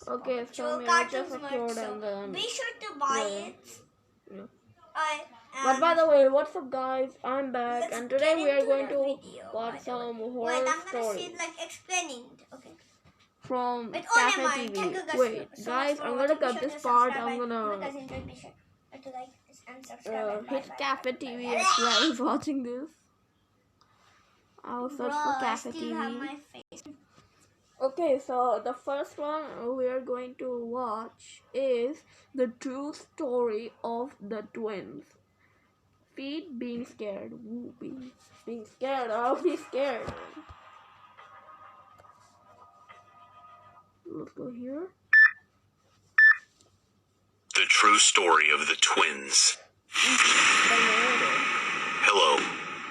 Okay, so maybe just upload and then be sure to buy it. Yeah. But by the way, what's up guys? I'm back and today we are going to watch some horror stories. Explaining. Okay. From Cafe TV. Wait, guys, I'm gonna cut this part. I'm gonna hit Cafe TV as well as watching this. I'll search for Cafe TV. Okay, so the first one we are going to watch is the true story of the twins. Feet being scared. Ooh, being scared. I'll be scared. Let's go here. The true story of the twins. Hello.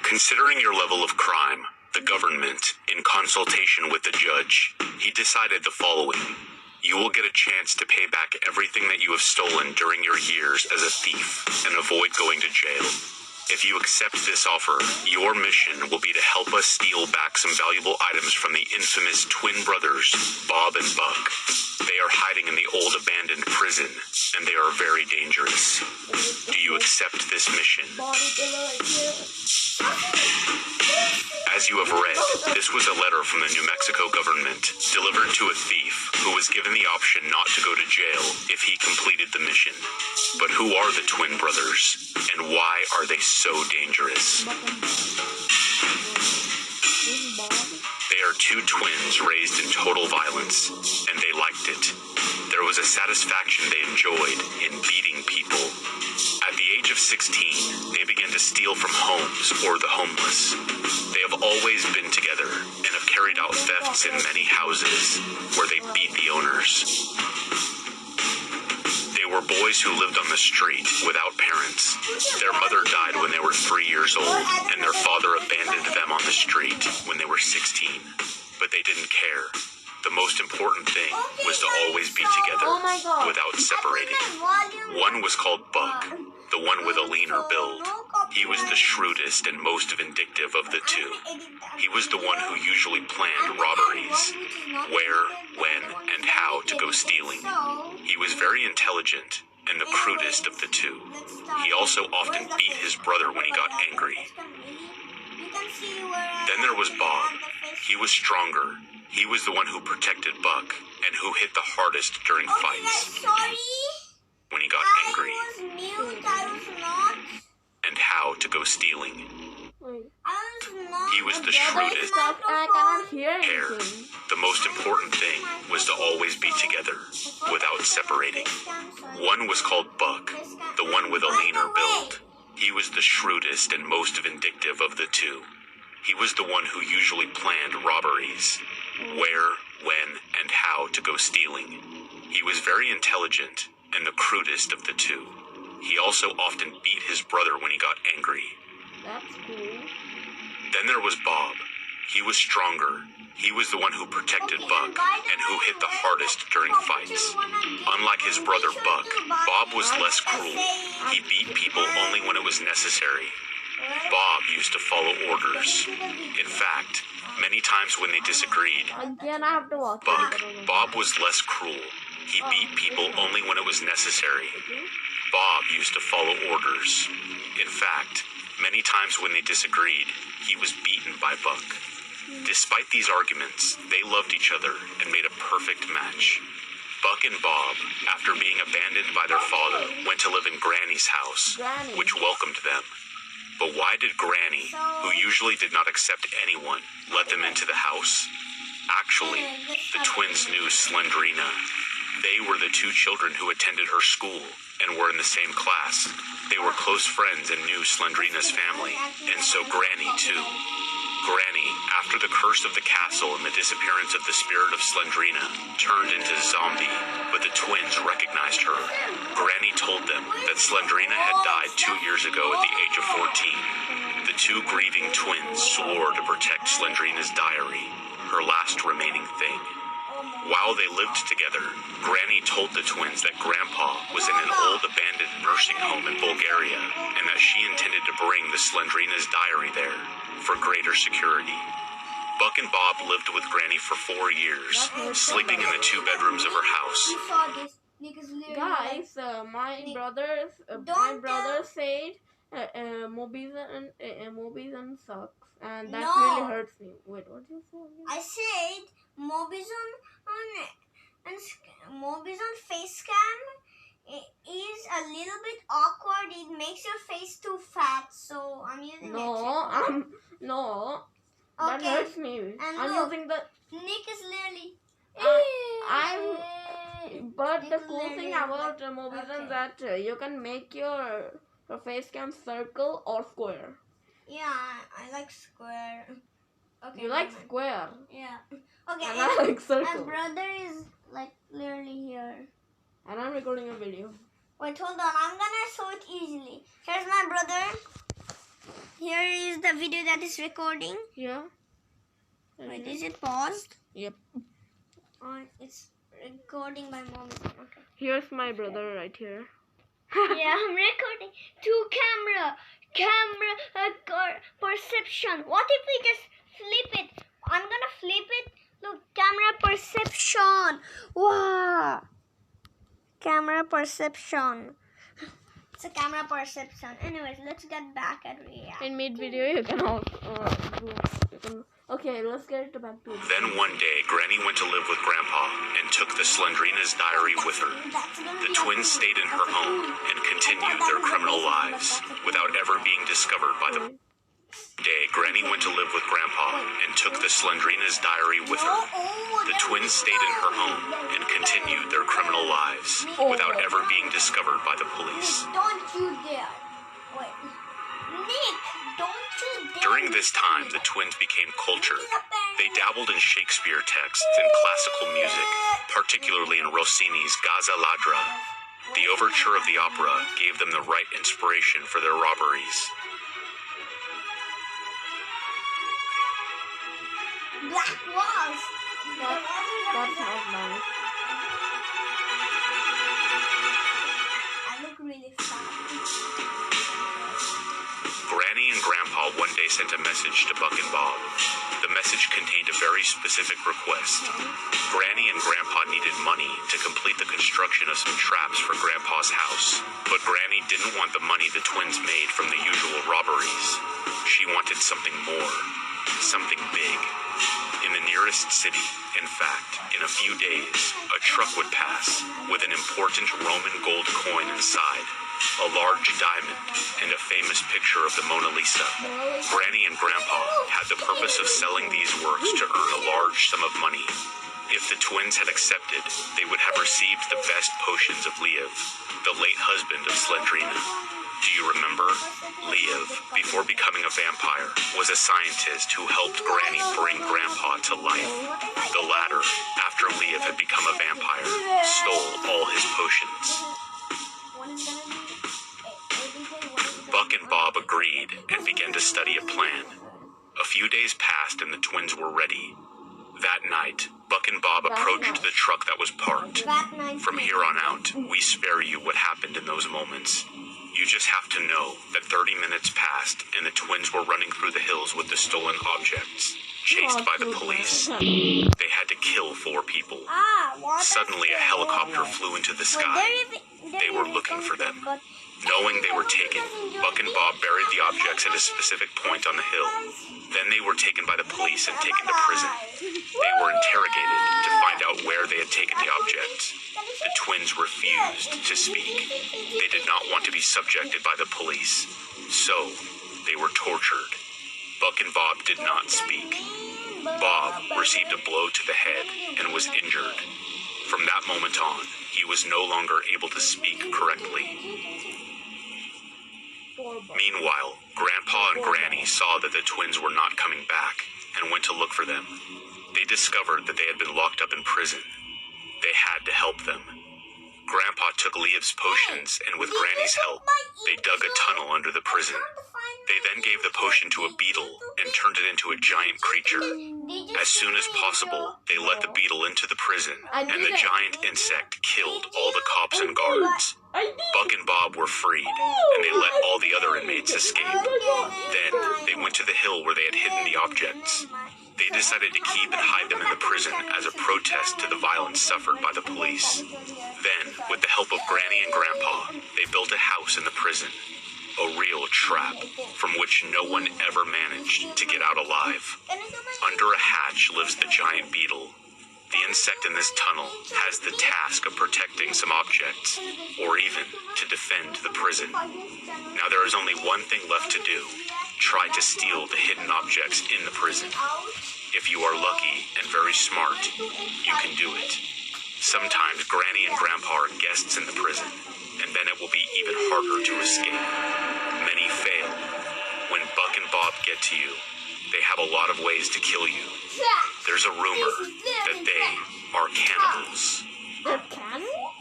Considering your level of crime, the government, in consultation with the judge, he decided the following. You will get a chance to pay back everything that you have stolen during your years as a thief and avoid going to jail. If you accept this offer, your mission will be to help us steal back some valuable items from the infamous twin brothers, Bob and Buck. They are hiding in the old abandoned prison, and they are very dangerous. Do you accept this mission? As you have read, this was a letter from the New Mexico government, delivered to a thief who was given the option not to go to jail if he completed the mission. But who are the twin brothers, and why are they so dangerous? They are two twins raised in total violence, and they liked it. There was a satisfaction they enjoyed in beating people. At the age of 16, they began to steal from homes or the homeless. They have always been together and have carried out thefts in many houses where they beat the owners. They were boys who lived on the street without parents. Their mother died when they were 3 years old, and their father abandoned them on the street when they were 16. But they didn't care. The most important thing was to always be together without separating. One was called Buck, the one with a leaner build. He was the shrewdest and most vindictive of the two. He was the one who usually planned robberies, where, when, and how to go stealing. He was very intelligent and the crudest of the two. He also often beat his brother when he got angry. Then there was Bob. He was stronger. He was the one who protected Buck and who hit the hardest during fights. When he got angry. And how to go stealing. He was the shrewdest. I cannot hear Hair. anything. The most important thing was to always be together without separating. One was called Buck, the one with a leaner build. He was the shrewdest and most vindictive of the two. He was the one who usually planned robberies, where, when, and how to go stealing. He was very intelligent and the crudest of the two. He also often beat his brother when he got angry. That's cool. Then there was Bob. He was stronger. He was the one who protected Buck and who hit the hardest during fights. Unlike his brother Buck, Bob was less cruel. He beat people only when it was necessary. Bob used to follow orders. In fact, many times when they disagreed, Again, I have to watch Bob was less cruel. He beat people only when it was necessary. Bob used to follow orders. In fact, many times when they disagreed, he was beaten by Buck. Despite these arguments, they loved each other and made a perfect match. Buck and Bob, after being abandoned by their father, went to live in Granny's house, which welcomed them. But why did Granny, who usually did not accept anyone, let them into the house? Actually, the twins knew Slendrina. They were the two children who attended her school and were in the same class. They were close friends and knew Slendrina's family, and so Granny too. Granny, after the curse of the castle and the disappearance of the spirit of Slendrina, turned into a zombie, but the twins recognized her. Granny told them that Slendrina had died 2 years ago at the age of 14. The two grieving twins swore to protect Slendrina's diary, her last remaining thing. While they lived together, Granny told the twins that Grandpa was in an old abandoned nursing home in Bulgaria, and that she intended to bring the Slendrina's diary there for greater security. Buck and Bob lived with Granny for 4 years, sleeping in the 2 bedrooms of her house, You saw this. Nick is literally Guys, my Nick, brother said Mobizon sucks, and that No. really hurts me. Wait, what did you say again? I said Mobizon face cam is a little bit awkward. It makes your face too fat, so I'm using it. No, that Okay. hurts me. And I'm look, using the. Nick is literally. But the Nick cool thing literally about Mobizon that you can make your face cam circle or square. Yeah, I like square. Okay. You like never mind. square. Yeah. Okay. And I like My circle. brother is like literally here. And I'm recording a video. Wait, hold on. I'm gonna show it easily. Here's my brother. Here is the video that is recording. Yeah. Wait, is it paused? Yep. It's recording by mom. Okay. Here's my brother right here. Yeah, I'm recording. Camera perception. What if we just flip it? I'm gonna flip it. Look, camera perception. Wow. Camera perception. It's a camera perception. Anyways, let's get back at react. In mid video, you can also Okay, let's get back to it. Then one day, Granny went to live with Grandpa and took the Slendrina's diary with her. The twins stayed in her home and continued their criminal lives without ever being discovered by the day. Granny went to live with Grandpa and took the Slendrina's diary with her. The twins stayed in her home and continued their criminal lives without ever being discovered by the police. Don't you dare. Wait. Nick, don't you dare. During this time, the twins became cultured. They dabbled in Shakespeare texts and classical music, particularly in Rossini's Gazza Ladra. The overture of the opera gave them the right inspiration for their robberies. Black walls. That's not nice. I look really fat. Granny and Grandpa one day sent a message to Buck and Bob. The message contained a very specific request. Granny and Grandpa needed money to complete the construction of some traps for Grandpa's house. But Granny didn't want the money the twins made from the usual robberies. She wanted something more. Something big. In the nearest city, in fact, in a few days, a truck would pass with an important Roman gold coin inside, a large diamond, and a famous picture of the Mona Lisa. Granny and Grandpa had the purpose of selling these works to earn a large sum of money. If the twins had accepted, they would have received the best potions of Liev, the late husband of Slendrina. Do you remember? Liev, before becoming a vampire, was a scientist who helped Granny bring Grandpa to life. The latter, after Liev had become a vampire, stole all his potions. Buck and Bob agreed and began to study a plan. A few days passed and the twins were ready. That night, Buck and Bob approached the truck that was parked. From here on out, we spare you what happened in those moments. You just have to know that 30 minutes passed and the twins were running through the hills with the stolen objects, chased by the police. They had to kill 4 people. Suddenly, a helicopter flew into the sky. They were looking for them. Knowing they were taken, Buck and Bob buried the objects at a specific point on the hill. Then they were taken by the police and taken to prison. They were interrogated to find out where they had taken the objects. The twins refused to speak. They did not want to be subjected by the police. So, they were tortured. Buck and Bob did not speak. Bob received a blow to the head and was injured. From that moment on, he was no longer able to speak correctly. Meanwhile, Grandpa and Granny saw that the twins were not coming back and went to look for them. They discovered that they had been locked up in prison. They had to help them. Grandpa took Liev's potions, and with Granny's help, they dug a tunnel under the prison. They then gave the potion to a beetle and turned it into a giant creature. As soon as possible, they let the beetle into the prison, and the giant insect killed all the cops and guards. Buck and Bob were freed, and they let all the other inmates escape. Then, they went to the hill where they had hidden the objects. They decided to keep and hide them in the prison as a protest to the violence suffered by the police. Then, with the help of Granny and Grandpa, they built a house in the prison. A real trap from which no one ever managed to get out alive. Under a hatch lives the giant beetle. The insect in this tunnel has the task of protecting some objects, or even to defend the prison. Now there is only one thing left to do. Try to steal the hidden objects in the prison. If you are lucky and very smart, you can do it. Sometimes Granny and Grandpa are guests in the prison, and then it will be even harder to escape. Many fail. When Buck and Bob get to you, they have a lot of ways to kill you. There's a rumor that they are cannibals. They're cannibals?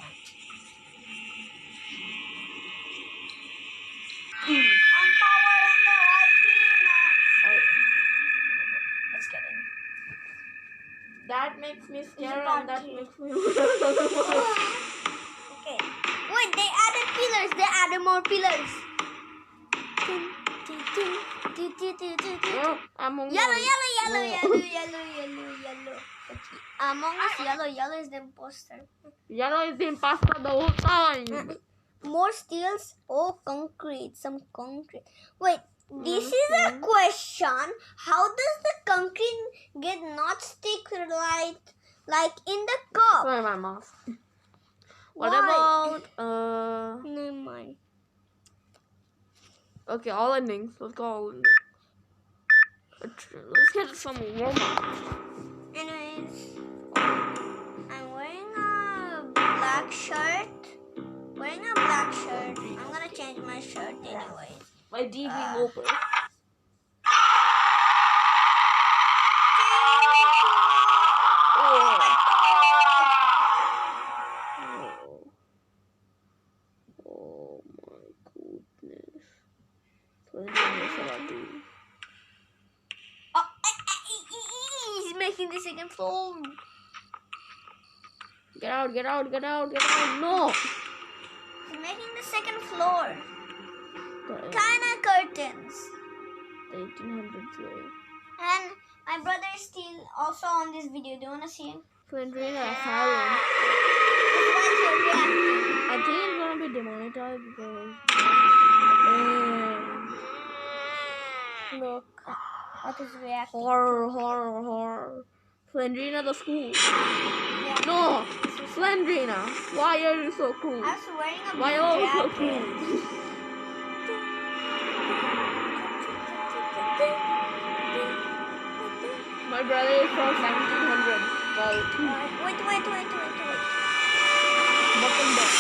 Let's get in. That makes me scared and that makes me... Okay. Wait, they added pillars. They added more pillars. Among Yellow. Us. Okay. Among Us, yellow is the imposter. Yellow is the imposter the whole time. More steals. Oh, concrete. Some concrete. Wait, this is a question. How does the concrete get not stick like in the cup? Sorry, my mouse. What Why? about Never mind. Okay, all endings. Let's go all endings. Let's get some warm up. Anyways, I'm wearing a black shirt. I'm gonna change my shirt anyway. My DV open. Oh my goodness. Oh, he's making the second floor. Get out. No! He's making the second floor. The Kinda curtains. 1800s way. And my brother is still also on this video. Do you wanna see him? Flindrina Asylum. What's your reacting? I think it's gonna be demonetized because. Look, what is reacting? Horror. Flindrina the school. Yeah. No! Flindrina, why are you so cool? I was wearing a Why blue are you so jacket. cool? My brother is from 1700s. Well, Wait. bottom bar.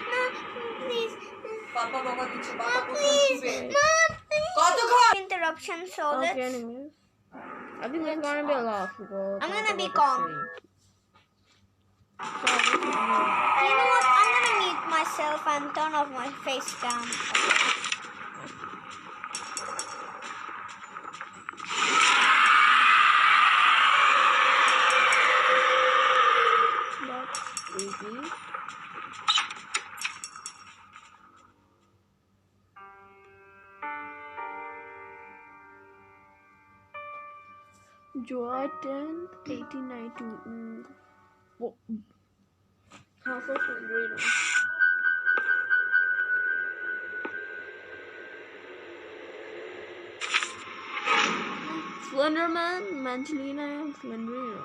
No, please. Papa Baba dice, Papa Mom, please. Interruption, so Okay, let's... anyways. I think there's gonna be a lot because I'm gonna be about the calm. stream. So, You know what? I'm gonna mute myself and turn off my face cam. that's easy. July 10th, 1892. What? House of Flindrina. Slenderman, Mangelina, Flindrina.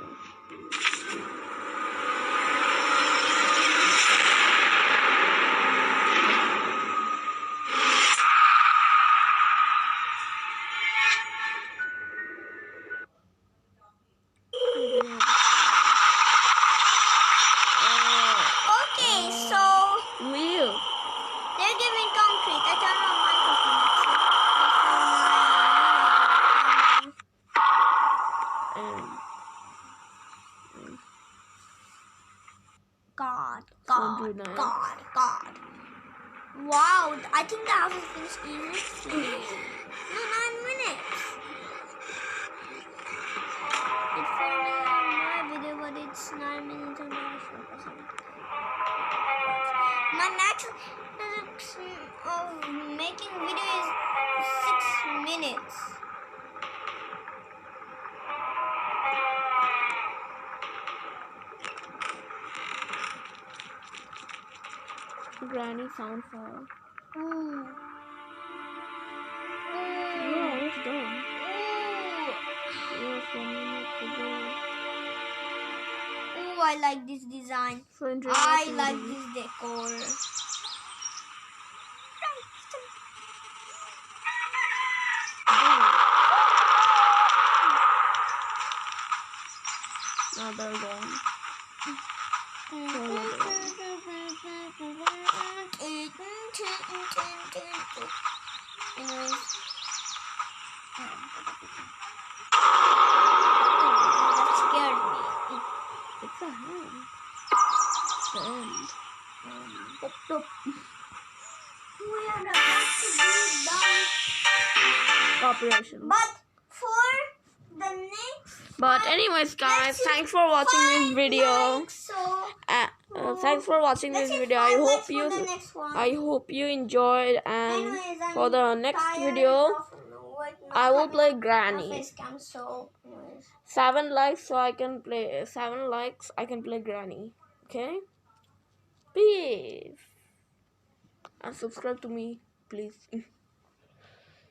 Okay, so Leo. they're giving concrete. I turn on microphone. And God. Flindrina. God. Wow, I think the house is finished easy. No, 9 minutes. It's for my video, but it's 9 minutes and my max of making video is 6 minutes. Granny sound file. Ooh. Yeah, it's done. Ooh. Yes, let me make the board. Ooh, I like this design. So in I reality, like this decor. now they're gone. Anyways, that scared me. It's a hand. The end. Pop. We are about to be done. Cooperation. But for the next But anyways, guys, let's thanks for watching this video. likes, so Thanks for watching let's this hit video. 5 likes for the next one. I hope you enjoyed. And Anyways, for the next video, I will play Granny. 7 likes, so I can play 7 likes. I can play Granny. Okay. Peace. And subscribe to me, please.